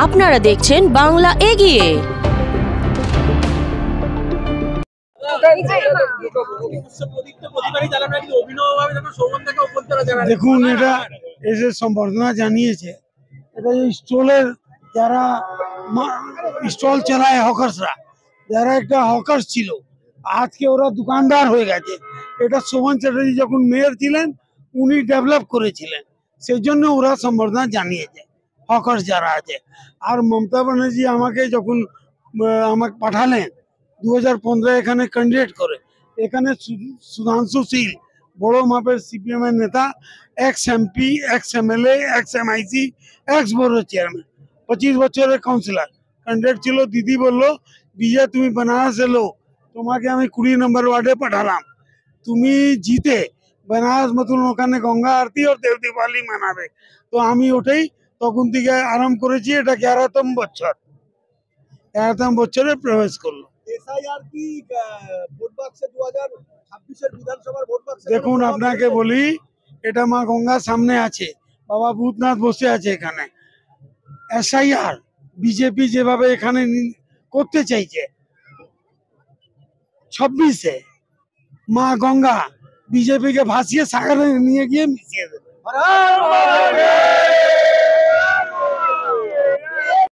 আপনারা দেখছেন বাংলা এগিয়ে। দেখুন, এটা এসে সম্বর্ধনা জানিয়েছে। এটা স্টলের যারা স্টল চালায়, হকার্সরা, যারা একটা হকার্স ছিল, আজকে ওরা দোকানদার হয়ে গেছে। এটা শোভন চ্যাটার্জি যখন মেয়র ছিলেন উনি ডেভেলপ করেছিলেন, সেই জন্য ওরা সম্বর্ধনা জানিয়েছে হকার্স যারা আছে। আর মমতা ব্যানার্জি আমাকে যখন আমাকে পাঠালেন 2015 এখানে ক্যান্ডিডেট করে, এখানে সুধাংশু শীল বড় মাপের সিপিএম এর নেতা, x MP, x MLA, x MIC, x board chairman, 25 বছরের কাউন্সিলর ক্যান্ডিডেট ছিল। দিদি বললো, বিজয় তুমি बनारस এলো, তোমাকে আমি 20 নম্বর ওয়ার্ডে পাঠালাম, তুমি জিতে बनारस মতন ওখানে গঙ্গা আরতি আর দেব দিওয়ালি মানাবে। তো আমি ওটাই তখন থেকে আরম্ভ করেছি। এটা 11তম বছর, 11তম বছরে প্রবেশ করলো। দেখুন, আপনাকে বলি, এটা মা গঙ্গার সামনে আছে, বাবা ভূতনাথ বসে আছে এখানে। এসআইআর বিজেপি যেভাবে এখানে করতে চাইছে 26-এ, মা গঙ্গা বিজেপি কে ভাসিয়ে সাগরে নিয়ে গিয়ে মিশিয়ে দেবে।